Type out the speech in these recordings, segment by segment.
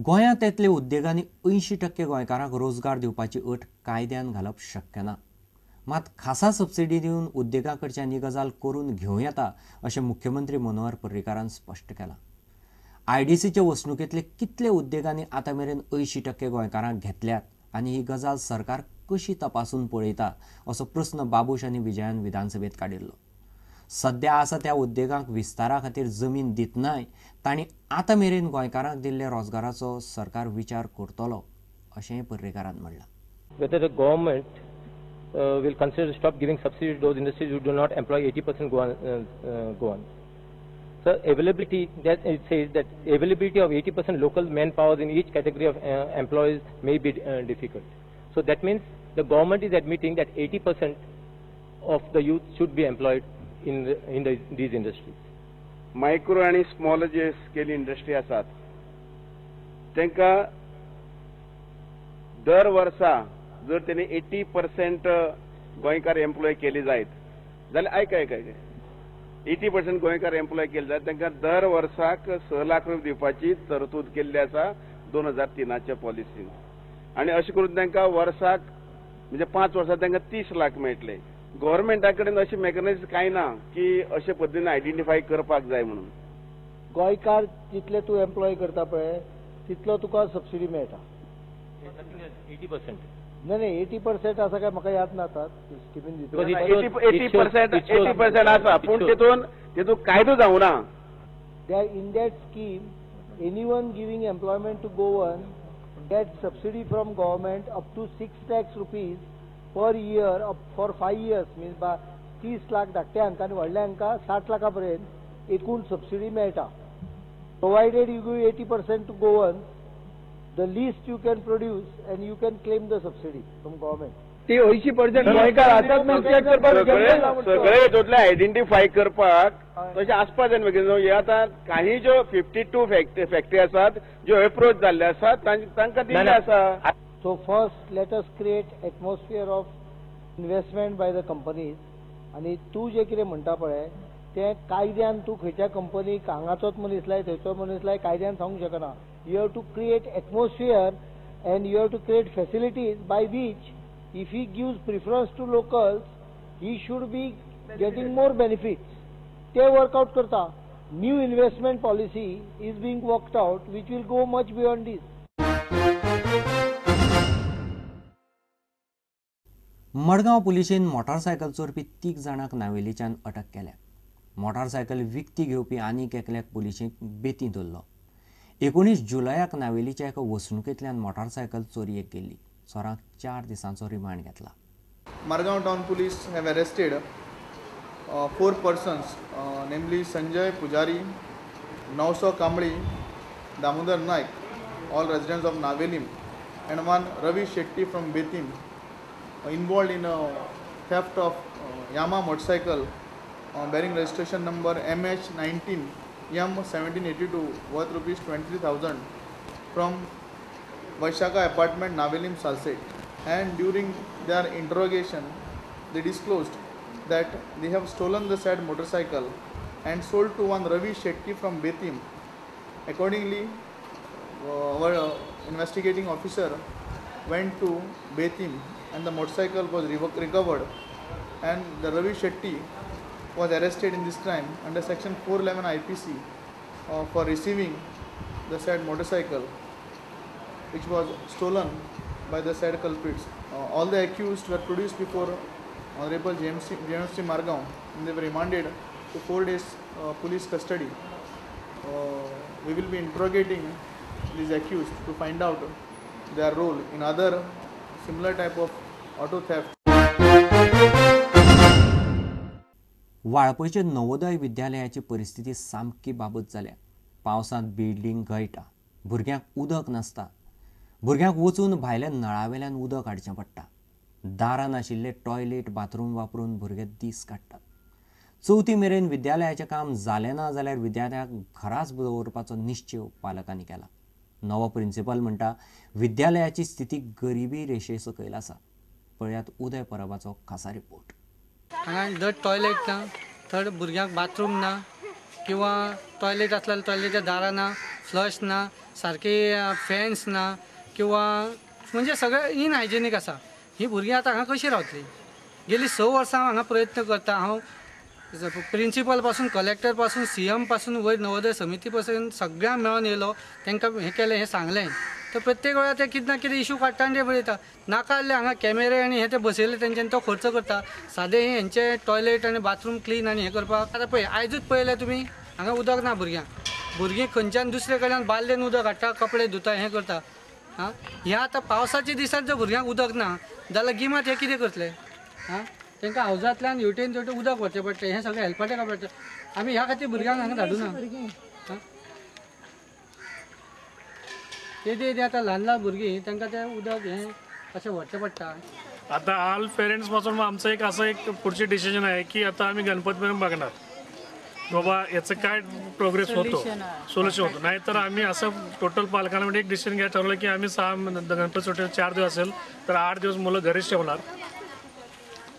गोंयांत येतले उद्देगांनी 80% गोंयकारांक रोजगार दिवपाची अट कायद्यान घालप शक्य ना. मात खासा सबसिडी दिवन उद्देगां कडच्यान ही गजाल करून घेवं येता अशें मुख्यमंत्री मनोहर पर्रीकारान स्पश्ट केलां. आयडीसीचे वसणुकेंतले कितले उद्देगांनी आतां मेरेन 80% गोंयकारांक घेतल्यात आनी ही गजाल सरकार कशी तपासून पळयता असो प्रस्न बाबूश आनी विजयान विधानसभेत काडिल्लो. सध्या आसा त्या उद्देगांक विस्तारा खातीर जमीन दितनाय तांणी आतां मेरेन गोंयकारांक दिल्ल्या रोजगाराचो सरकार विचार करतलो अशेंय पर्रीकारान म्हणलां. Whether the government will consider to stop giving subsidy to those industries who do not employ 80% go on. So availability, that it says that availability of 80% local manpower in each category of employees may be difficult. So that means the government is admitting that 80% of the youth should be employed in these industries. Micro and small जे scale industry आसात तांकां दर वर्सा जर तेणे 80% गोंयकार employ केली जायत जाल्यार ऐक 80% गोंयकार एम्प्लॉय केले जायत तांकां दर वर्साक 6 लाख रुपया दिवपाची तरतूद केल्ली आसा 2003च्या पॉलिसीन. आनी अशें करून तांकां वर्साक म्हणजे 5 वर्सां तांकां 30 लाख मेळटले. गव्हर्मेंटा कडेन अशें मेकॅनिझम कांय ना की अशे पद्दतीन आयडेंटिफाय करपाक जाय म्हणून. गोंयकार जितले तूं एम्प्लॉय करता पळय तितलो तुका सबसिडी मेळटा. 80%. नाही 80% आसा काय म्हाका याद ना आता स्किमीन दिता. 80% आसा पूण तेतून कायदो जावना. In that scheme, anyone giving employment to go on gets subsidy from government up to 6 lakhs rupees per year up for 5 years. Means 30 lakh धाकट्यांक आनी व्हडल्यांका 60 लाखा पर्यंत एकूण सबसिडी मेळटा. Provided you give 80% to go on, the least you can produce and you can claim the subsidy from government. ती 80% गोंयकार आताच check करपाक सगळे हितूंतले identify करपाक तशें आसपाक जाय न्हू. हे आतां काही ज्यो 52 फॅक्टरी आसात ज्यो अप्रोच जाल्ले आसात तांकां दिल्ले आसा. So first let us create atmosphere of investment by the companies. आणि तू जे कितें म्हणटा पळय ते कायद्यान तू खंयच्या कंपनीक हांगाचोच मनीस लाय थंयचो मनीस लाय कायद्यान सांगूंक शकना. You have to create atmosphere and you have to create facilities by which if he gives preference to locals, he should be getting more benefits. They work out करता. New investment policy is being worked out which will go much beyond this. Madgaon पुलिशेन motorcycle चोरपी 3 जाणांक नावेलीच्यान अटक केल्या. Motorcycle विकती घेवपी आनीक एकल्याक पुलिशेन बेती धरलो. 19 जुलयाक नावेलीच्या एका वसणुकेंतल्यान मोटारसायकल चोरयेक गेल्ली. चोरांक 4 दिसांचो रिमांड घेतला. Margao town police have arrested 4 persons, namely Sanjay Pujari, Nauso Kamli, Damodar Naik, all residents of Navelim, and one Ravi Shetty from Betim, involved in a theft of Yamaha motorcycle bearing registration number MH19 M1782 worth rupees 23,000 from Vaishaka apartment Navelim Salset. And during their interrogation they disclosed that they have stolen the said motorcycle and sold to one Ravi Shetty from Betim. Accordingly, our investigating officer went to Betim and the motorcycle was recovered, and the Ravi Shetty was arrested in this crime under section 411 IPC for receiving the said motorcycle which was stolen by the said culprits. All the accused were produced before Honorable JMC Margao and they were remanded to 4 days police custody. We will be interrogating these accused to find out their role in other similar type of auto theft. वाळपयचे Navodaya विद्यालयाची परिस्थिती सामकी बाबत जाल्या. पावसांत building गळटा, भुरग्यांक उदक नासता, भुरग्यांक वचून भायल्या नळावेल्यान उदक हाडचें पडटा. दारां नाशिल्ले टॉयलेट बाथरूम वापरून भुरगे दीस काडटात. 4थी मेरेन विद्यालयाचें काम जालें ना जाल्यार विद्यार्थ्यांक घराच दवरपाचो निश्चय पालकांनी केला. नवो प्रिन्सिपल म्हणटा विद्यालयाची स्थिती गरिबी रेशे सकयल आसा. पळयात उदय परबाचो खासा रिपोर्ट. हांगा धड टॉयलेट ना, थर्ड भुरग्यांक बाथरूम ना, किंवा टॉयलेट आसल्यार टॉयलेटच्या दारां ना, फ्लश ना, सारके फॅन्स ना किंवा म्हणजे सगळें इनहायजेनीक आसा. ही भुरगीं आतां हांगा कशी रावतली? गेली 6 वर्सां हांगा प्रयत्न करता हांव. प्रिंसिपल पासून कलेक्टर पासून CM पासून वयर नवोदय समिती पासून सगळ्यांक मेळून येयलो, तांकां हें केलें, हें सांगलें. तर प्रत्येक वेळार ते कितें ना कितें इशू काडटा आनी ते पळयता. नाका जाल्ले हांगा कॅमेरे आनी हे ते बसयले तेंच्यानी तो खर्च करता. सादें हेंचे टॉयलेट आनी बाथरूम क्लीन आनी हें करपाक. आतां पळय आयजूच पळयलें तुमी हांगा उदक ना भुरग्यांक. भुरगीं खंयच्यान दुसरे कडल्यान बालदेन उदक हाडटा, कपडे धुता, हें करता. हां, हें आतां पावसाच्या दिसांत जर भुरग्यांक उदक ना जाल्यार गिमात हे कितें करतले? हां, तांकां हावजांतल्यान हेवटेन तेवटेन उदक व्हरचें पडटलें. हें सगळें हेल्पाचें काम पडटा. आमी ह्या खातीर भुरग्यांक हांगा धाडूना. हां, ते आतां ल्हान भुरगीं तांकां तें उदक हें अशें व्हरचें पडटा. आता ऑल पेरेंट्स पासून आमचं एक असं एक पुढचे डिसिजन आहे की आता आम्ही गणपतीपर्यंत बघणार बाबा याचं काय प्रोग्रेस होतो, सोल्युशन होतो. नाहीतर आम्ही असं टोटल पालकांमध्ये एक डिसिजन घ्यायला ठरवलं की आम्ही गणपती सुट्टी 4 दिवस असेल तर 8 दिवस मुलं घरीच ठेवणार.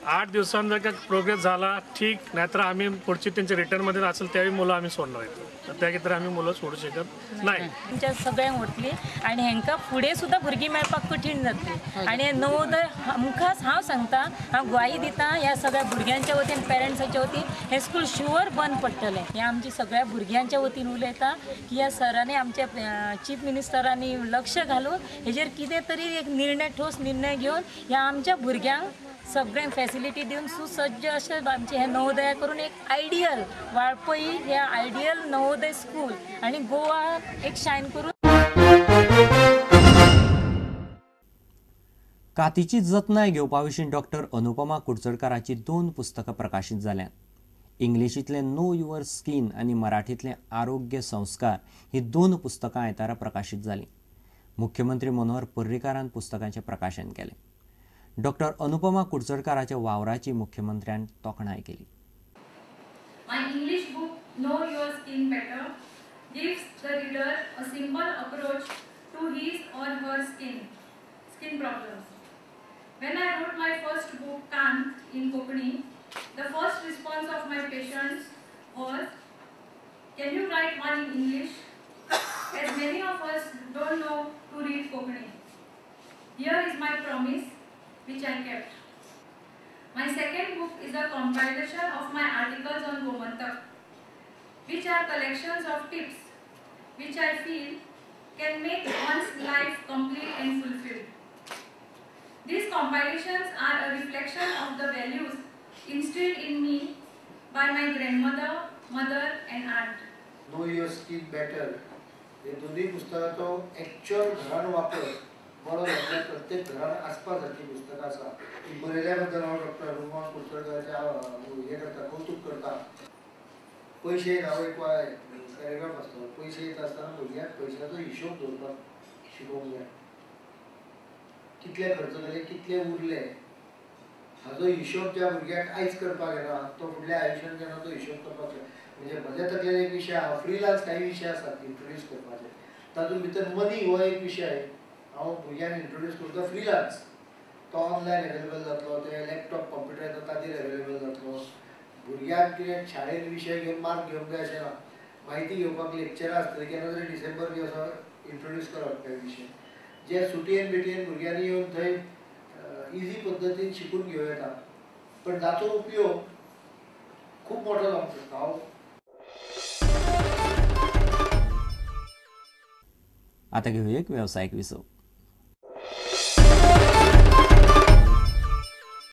8 दिवसांत जर का प्रोग्रेस झाला ठीक, नाहीतर आम्ही पुढची त्यांच्या रिटर्नमध्ये असेल त्यावेळी मुलं आम्ही सोडणार आहेत. त्या तर आम्ही मुलं सोडू शकत नाही. तुमच्या सगळ्यांक वतली आनी हेंकां फुडें सुद्दां भुरगीं मेळपाक कठीण जातली. आनी नवोदय मुखास हांव सांगता, हांव ग्वाही दिता ह्या सगळ्या भुरग्यांच्या वतीन, पेरंट्साच्या वतीन हें स्कूल शुअर बंद पडटलें. हें आमच्या सगळ्या भुरग्यांच्या वतीन उलयता की ह्या सरांनी, आमच्या चीफ मिनिस्टरांनी लक्ष घालून हेजेर कितें तरी एक निर्णय, ठोस निर्णय घेवन ह्या आमच्या भुरग्यांक सगळ्यांक फॅसिलिटी दिवन सुसज्ज अशें आमचें हें नवोदया करून एक आयडियल वाळपई ह्या आयडियल नवोदय स्कूल आनी गोवा एक शायन करून. कातीची जतनाय घेवपा विशीं डॉक्टर अनुपमा कुडचडकराची 2 पुस्तकां प्रकाशीत जाल्यांत. इंग्लिशींतलें नो युअर स्कीन आनी मराठींतलें आरोग्य संस्कार ही 2 पुस्तकां आयतारा प्रकाशीत जालीं. मुख्यमंत्री मनोहर पर्रीकारान पुस्तकांचें प्रकाशन केलें. डॉक्टर अनुपमा कुडचडकराच्या वावराची मुख्यमंत्र्यान तोखणाय केली. My English book, Know Your Skin Better, gives the reader a simple approach to his or her skin problems. When I wrote my first book, Kan, in Kokani, the first response of my patients was, "Can you write one in English?" As many of us don't know to read Kokani. Here is my promise, which I kept. My second book is a compilation of my articles on Gomantak, which are collections of tips which I feel can make one's life complete and fulfilled. These compilations are a reflection of the values instilled in me by my grandmother, mother and aunt. Know Your Skin Better हे दोन्ही पुस्तकाचो actual घरान वापर बरो जातलो. प्रत्येक घरान आसपा सारखी पुस्तकां आसा. बरयल्या बद्दल हांव डॉक्टर अनुपमा कुडचडकराचें हें करता, कौतुक करता. पयशे हांव एक पॅरेग्राफ आसता, पयशे येता आसतना भुरग्यांक पयशांचो हिशोब दवरपाक शिकोवंक जाय. कितले खर्च केले, कितले उरले हाजो हिशोब ज्या भुरग्याक आयज करपाक येना तो फुडल्या आयुश्यांत जेन्ना तो हिशोब करपाक जाय. म्हणजे म्हज्या तकलेन एक विशय आहा, फ्रीलान्स काही विशय आसात इंट्रोड्यूस करपाचे. तातूंत भितर मनी हो एक विशय हांव भुरग्यांक इंट्रोड्यूस करता. फ्रीलान्स तो ऑनलायन अवेलेबल जातलो, ते लॅपटॉप कंप्युटर येता ताचेर अवेलेबल जातलो. भुरग्यांक कितें शाळेंत विशय घेवन मार्क घेवंक जाय अशें ना. म्हायती घेवपाक लेक्चरां आसतलीं, केन्ना तरी डिसेंबर बी असो इंट्रोड्यूस करप ते विशय जे सुटयेन बिटयेन भुरग्यांनी येवन थंय इजी पद्दतीन शिकून घेवं येता. पण ताचो उपयोग खूब मोठो जावंक शकता. आता घेऊ एक व्यावसायिक विसव.